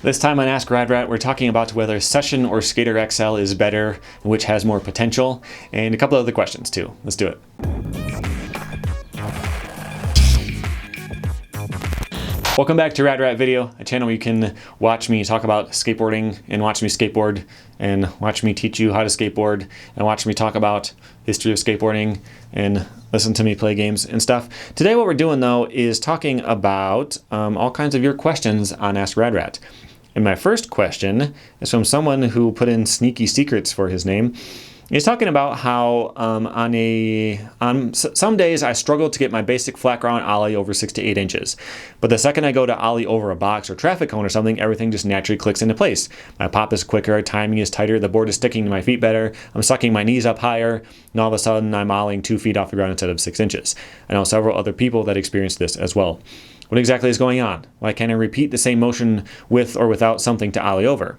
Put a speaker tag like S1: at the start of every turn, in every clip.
S1: This time on Ask Rad Rat, we're talking about whether Session or SkaterXL is better, which has more potential, and a couple other questions too. Let's do it. Welcome back to Rad Rat Video, a channel where you can watch me talk about skateboarding and watch me skateboard and watch me teach you how to skateboard and watch me talk about history of skateboarding and listen to me play games and stuff. Today what we're doing though is talking about all kinds of your questions on Ask Rad Rat. And my first question is from someone who put in Sneaky Secrets for his name. He's talking about how on some days I struggle to get my basic flat ground ollie over 6 to 8 inches. But the second I go to ollie over a box or traffic cone or something, everything just naturally clicks into place. My pop is quicker, timing is tighter, the board is sticking to my feet better, I'm sucking my knees up higher, and all of a sudden I'm ollieing 2 feet off the ground instead of 6 inches. I know several other people that experience this as well. What exactly is going on? Why can't I repeat the same motion with or without something to ollie over?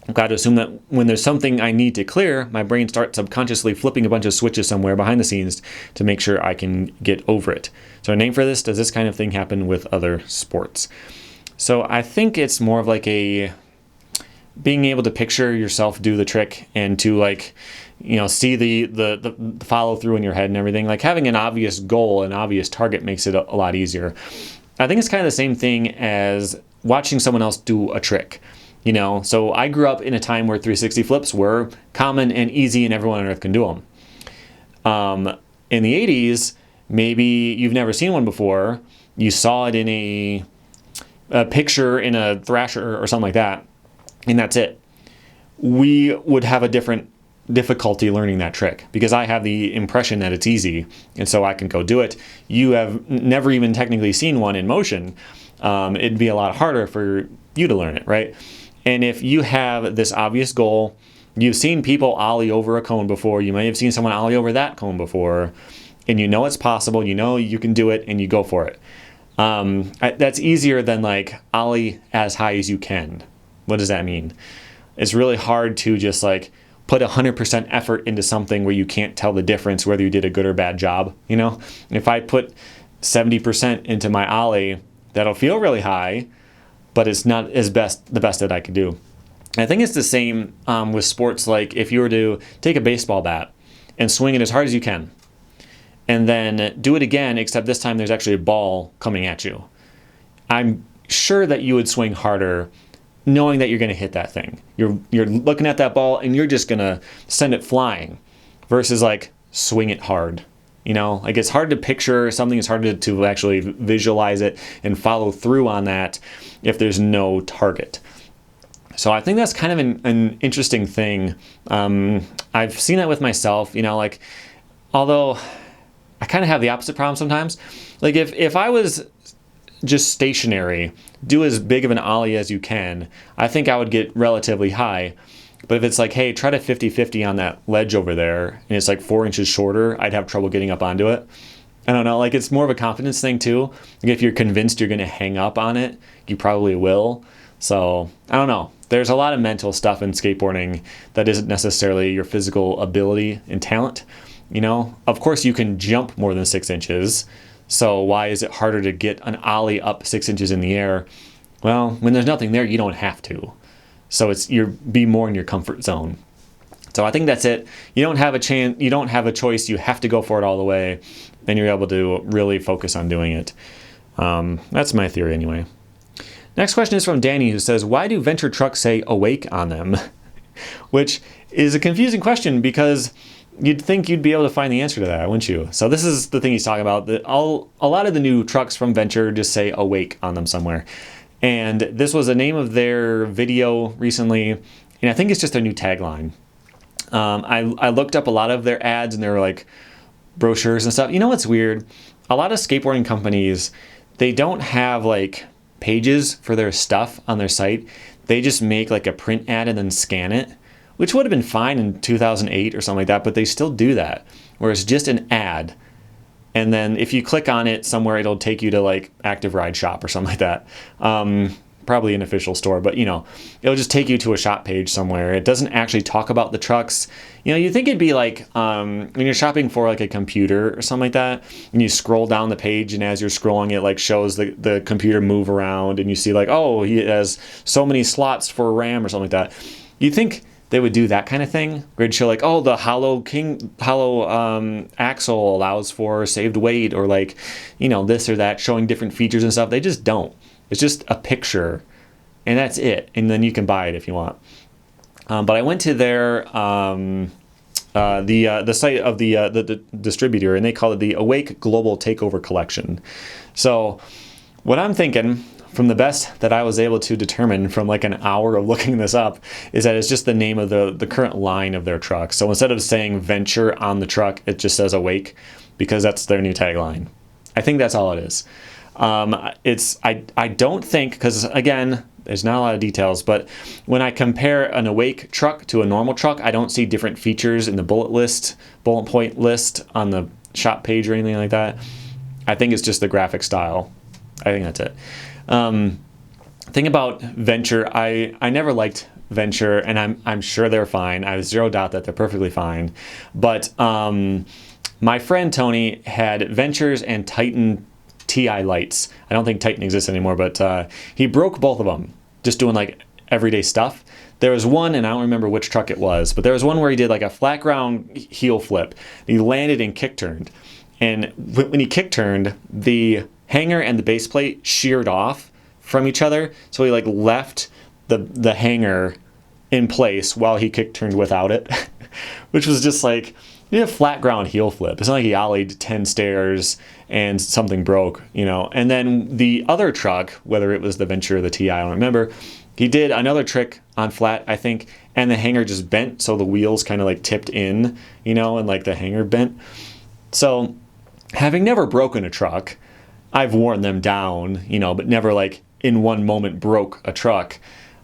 S1: I've got to assume that when there's something I need to clear, my brain starts subconsciously flipping a bunch of switches somewhere behind the scenes to make sure I can get over it. So a name for this, does this kind of thing happen with other sports? So I think it's more of like a being able to picture yourself do the trick and to see the follow through in your head and everything. Like having an obvious goal, an obvious target makes it a lot easier. I think it's kind of the same thing as watching someone else do a trick. So I grew up in a time where 360 flips were common and easy and everyone on earth can do them. In the 80s, maybe you've never seen one before. You saw it in a picture in a Thrasher or something like that, and that's it. We would have a different difficulty learning that trick because I have the impression that it's easy, and so I can go do it. You have never even technically seen one in motion. It'd be a lot harder for you to learn it, right? And if you have this obvious goal, you've seen people ollie over a cone before, you may have seen someone ollie over that cone before, and you know it's possible, you know you can do it, and you go for it. That's easier than like ollie as high as you can. What does that mean? It's really hard to just like put 100% effort into something where you can't tell the difference whether you did a good or bad job. If I put 70% into my ollie, that'll feel really high, but it's not the best that I could do. And I think it's the same with sports. Like if you were to take a baseball bat and swing it as hard as you can, and then do it again, except this time there's actually a ball coming at you. I'm sure that you would swing harder knowing that you're going to hit that thing. You're looking at that ball and you're just going to send it flying versus like swing it hard. Like it's hard to picture something, it's hard to actually visualize it and follow through on that if there's no target. So I think that's kind of an interesting thing. I've seen that with myself, although I kind of have the opposite problem sometimes. Like if I was just stationary, do as big of an ollie as you can, I think I would get relatively high. But if it's like, hey, try to 50-50 on that ledge over there, and it's like 4 inches shorter, I'd have trouble getting up onto it. I don't know, like it's more of a confidence thing too. Like if you're convinced you're going to hang up on it, you probably will. So I don't know. There's a lot of mental stuff in skateboarding that isn't necessarily your physical ability and talent. Of course you can jump more than 6 inches. So why is it harder to get an ollie up 6 inches in the air? Well, when there's nothing there, you don't have to. So be more in your comfort zone. So I think that's it. You don't have a chance. You don't have a choice. You have to go for it all the way. Then you're able to really focus on doing it. That's my theory anyway. Next question is from Danny, who says, why do Venture trucks say awake on them? Which is a confusing question because you'd think you'd be able to find the answer to that, wouldn't you? So this is the thing he's talking about. A lot of the new trucks from Venture just say awake on them somewhere. And this was the name of their video recently, and I think it's just their new tagline. I looked up a lot of their ads, and they were like brochures and stuff. You know what's weird? A lot of skateboarding companies, they don't have like pages for their stuff on their site. They just make like a print ad and then scan it, which would have been fine in 2008 or something like that, but they still do that, where it's just an ad. And then if you click on it somewhere, it'll take you to like Active Ride Shop or something like that. probably an official store, but it'll just take you to a shop page somewhere. It doesn't actually talk about the trucks. You think it'd be like when you're shopping for like a computer or something like that, and you scroll down the page, and as you're scrolling, it like shows the computer move around, and you see like, oh, he has so many slots for RAM or something like that. You think they would do that kind of thing? Where it'd show like, oh, the hollow axle allows for saved weight, or like, this or that, showing different features and stuff. They just don't. It's just a picture, and that's it. And then you can buy it if you want. But I went to their the site of the distributor, and they call it the Awake Global Takeover Collection. So what I'm thinking, from the best that I was able to determine from like an hour of looking this up, is that it's just the name of the current line of their truck. So instead of saying Venture on the truck, it just says Awake, because that's their new tagline. I think that's all it is. I don't think, because again, there's not a lot of details, but when I compare an Awake truck to a normal truck, I don't see different features in the bullet point list on the shop page or anything like that. I think it's just the graphic style. I think that's it. Thing about Venture, I never liked Venture, and I'm sure they're fine. I have zero doubt that they're perfectly fine. But my friend Tony had Ventures and Titan TI lights. I don't think Titan exists anymore, but he broke both of them just doing like everyday stuff. There was one, and I don't remember which truck it was, but there was one where he did like a flat ground heel flip. He landed and kick turned. And when he kick turned, the hanger and the base plate sheared off from each other. So he like left the hanger in place while he kick turned without it, which was just like, a flat ground heel flip. It's not like he ollied 10 stairs and something broke, And then the other truck, whether it was the Venture or the TI, I don't remember, he did another trick on flat, I think, and the hanger just bent, so the wheels kind of like tipped in, and like the hanger bent. So having never broken a truck, I've worn them down, but never like in one moment broke a truck.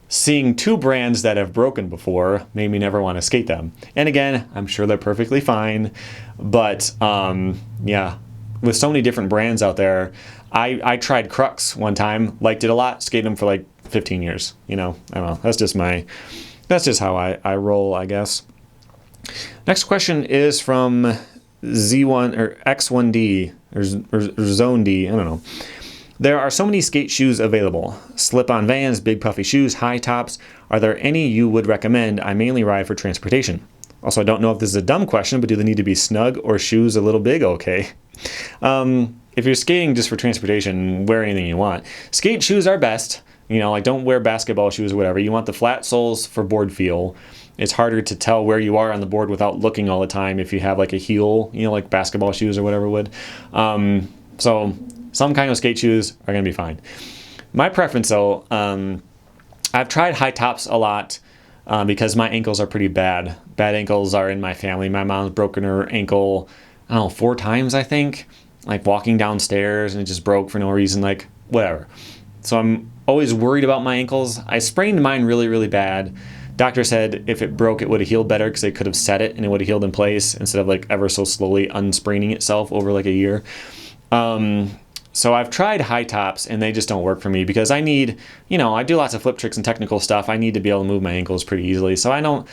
S1: Seeing two brands that have broken before made me never want to skate them. And again, I'm sure they're perfectly fine, but yeah, with so many different brands out there, I tried Crux one time, liked it a lot, skated them for like 15 years. I don't know. That's just how I roll, I guess. Next question is from Z1 or X1D or Zone D. I don't know. There are so many skate shoes available. Slip-on Vans, big puffy shoes, high tops. Are there any you would recommend? I mainly ride for transportation. Also, I don't know if this is a dumb question, but do they need to be snug or shoes a little big? Okay. If you're skating just for transportation, wear anything you want. Skate shoes are best. Like don't wear basketball shoes or whatever. You want the flat soles for board feel. It's harder to tell where you are on the board without looking all the time if you have like a heel, like basketball shoes or whatever would. So some kind of skate shoes are going to be fine. My preference, though, I've tried high tops a lot because my ankles are pretty bad. Bad ankles are in my family. My mom's broken her ankle, 4 times, I think, like walking downstairs, and it just broke for no reason, like whatever. So I'm always worried about my ankles. I sprained mine really, really bad. Doctor said if it broke, it would have healed better because they could have set it and it would have healed in place instead of like ever so slowly unspraining itself over like a year. So I've tried high tops and they just don't work for me because I need, I do lots of flip tricks and technical stuff. I need to be able to move my ankles pretty easily. So I don't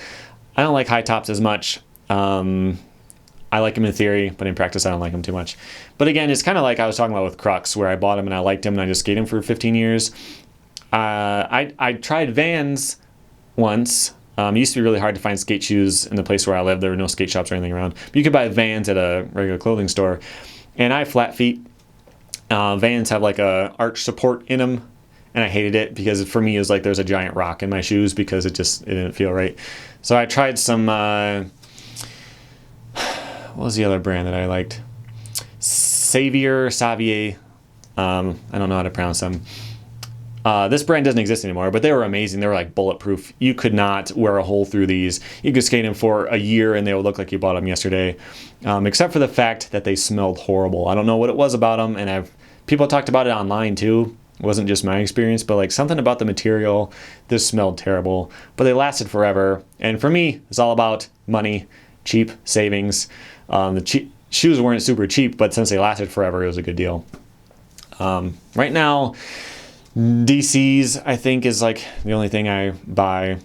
S1: like high tops as much. I like them in theory, but in practice I don't like them too much. But again, it's kind of like I was talking about with Crux, where I bought them and I liked them and I just skated them for 15 years. I tried Vans once. It used to be really hard to find skate shoes in the place where I lived. There were no skate shops or anything around. But you could buy Vans at a regular clothing store. And I have flat feet. Vans have like a arch support in them, and I hated it because for me it was like there's a giant rock in my shoes because it didn't feel right. So I tried some, what was the other brand that I liked? Savier. I don't know how to pronounce them. This brand doesn't exist anymore, but they were amazing. They were like bulletproof. You could not wear a hole through these. You could skate them for a year and they would look like you bought them yesterday, except for the fact that they smelled horrible. I don't know what it was about them, and people talked about it online too. It wasn't just my experience, but like something about the material, this smelled terrible, but they lasted forever. And for me, it's all about money, cheap savings. Shoes weren't super cheap, but since they lasted forever, it was a good deal. Right now, DCs, I think, is like the only thing I buy.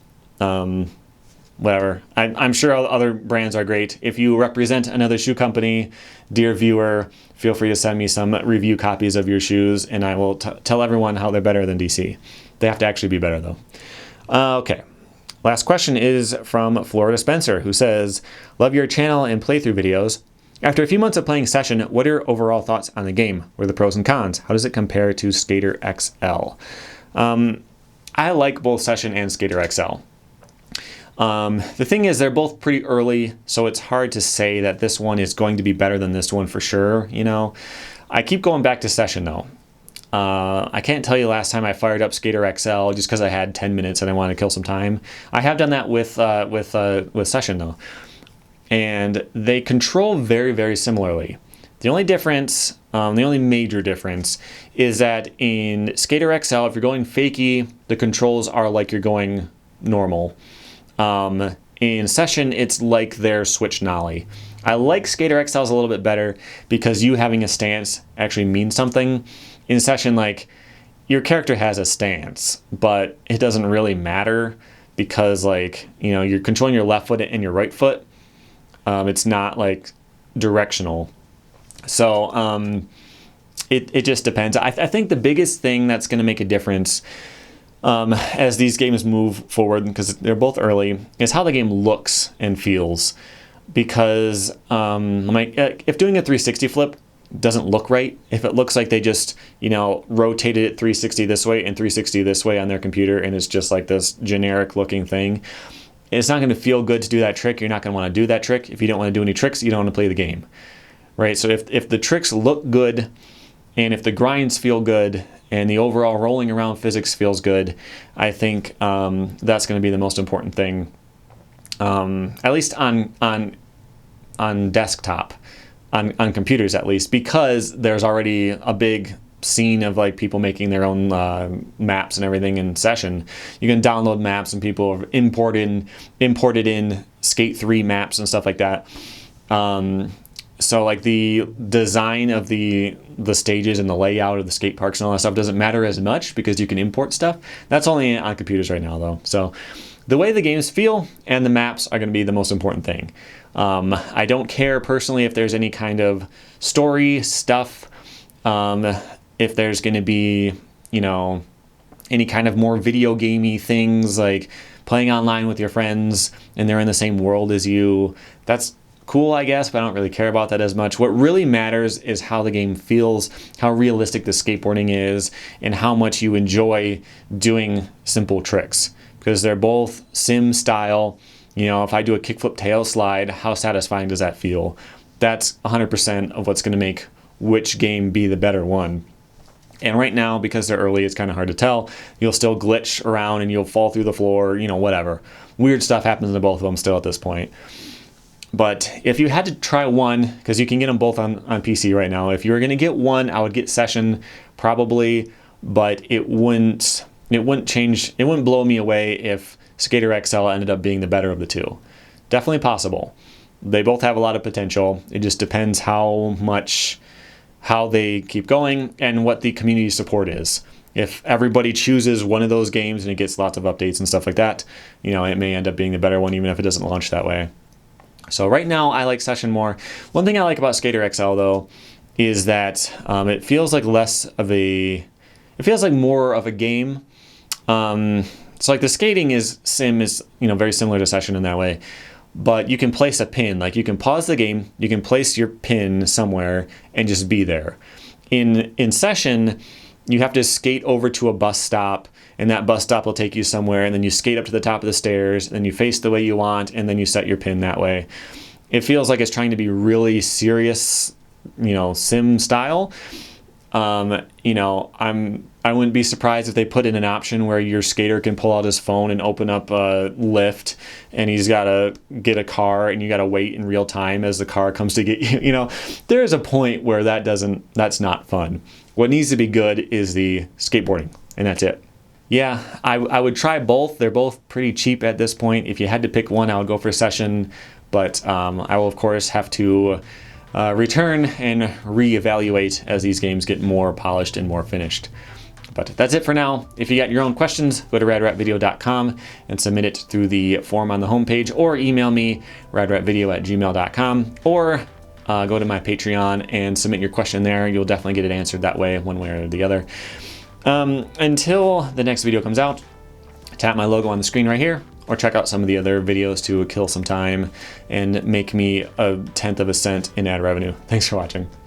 S1: Whatever. I'm sure other brands are great. If you represent another shoe company, dear viewer, feel free to send me some review copies of your shoes, and I will tell everyone how they're better than DC. They have to actually be better, though. Okay. Last question is from Florida Spencer, who says, love your channel and playthrough videos. After a few months of playing Session, what are your overall thoughts on the game? What are the pros and cons? How does it compare to SkaterXL? I like both Session and SkaterXL. The thing is, they're both pretty early, so it's hard to say that this one is going to be better than this one for sure, you know. I keep going back to Session, though. I can't tell you last time I fired up SkaterXL just because I had 10 minutes and I wanted to kill some time. I have done that with Session, though. And they control very, very similarly. The only difference, the only major difference, is that in SkaterXL, if you're going fakie, the controls are like you're going normal. In Session, it's like they're switch nollie. I like SkaterXL's a little bit better because you having a stance actually means something. In Session, like, your character has a stance, but it doesn't really matter because, like, you know, you're controlling your left foot and your right foot. It's not, like, directional. So, it just depends. I think the biggest thing that's going to make a difference as these games move forward, because they're both early, is how the game looks and feels. Because if doing a 360 flip doesn't look right, if it looks like they just, you know, rotated it 360 this way and 360 this way on their computer, and it's just like this generic looking thing, it's not going to feel good to do that trick. You're not going to want to do that trick. If you don't want to do any tricks, you don't want to play the game, right? So if the tricks look good, and if the grinds feel good, and the overall rolling around physics feels good, I think that's going to be the most important thing, at least on desktop, on computers at least, because there's already a big scene of like people making their own maps and everything in Session. You can download maps, and people have imported in Skate 3 maps and stuff like that. So like the design of the stages and the layout of the skate parks and all that stuff doesn't matter as much because you can import stuff. That's only on computers right now, though. So the way the games feel and the maps are going to be the most important thing. I don't care personally if there's any kind of story stuff, if there's going to be, you know, any kind of more video gamey things like playing online with your friends and they're in the same world as you. That's cool, I guess, but I don't really care about that as much. What really matters is how the game feels, how realistic the skateboarding is, and how much you enjoy doing simple tricks. Because they're both sim style. You know, if I do a kickflip tail slide, how satisfying does that feel? That's 100% of what's going to make which game be the better one. And right now, because they're early, it's kind of hard to tell. You'll still glitch around and you'll fall through the floor, you know, whatever. Weird stuff happens to both of them still at this point. But if you had to try one, because you can get them both on PC right now, if you were going to get one, I would get Session probably, but it wouldn't change, it wouldn't blow me away if SkaterXL ended up being the better of the two. Definitely possible. They both have a lot of potential. It just depends how they keep going and what the community support is. If everybody chooses one of those games and it gets lots of updates and stuff like that, you know, it may end up being the better one even if it doesn't launch that way. So right now I like Session more. One thing I like about SkaterXL though is that it feels like it feels like more of a game. So like the skating sim is, you know, very similar to Session in that way, but you can place a pin. Like you can pause the game, you can place your pin somewhere and just be there. In Session, you have to skate over to a bus stop, and that bus stop will take you somewhere, and then you skate up to the top of the stairs, and then you face the way you want, and then you set your pin that way. It feels like it's trying to be really serious, you know, sim style. You know, I wouldn't be surprised if they put in an option where your skater can pull out his phone and open up a lift, and he's got to get a car, and you got to wait in real time as the car comes to get you. You know, there's a point where that's not fun. What needs to be good is the skateboarding, and that's it. Yeah, I would try both. They're both pretty cheap at this point. If you had to pick one, I would go for Session, but I will, of course, have to return and reevaluate as these games get more polished and more finished. But that's it for now. If you got your own questions, go to radratvideo.com and submit it through the form on the homepage, or email me, radratvideo@gmail.com, or go to my Patreon and submit your question there. You'll definitely get it answered that way, one way or the other. Until the next video comes out, tap my logo on the screen right here, or check out some of the other videos to kill some time and make me 1/10 of a cent in ad revenue. Thanks for watching.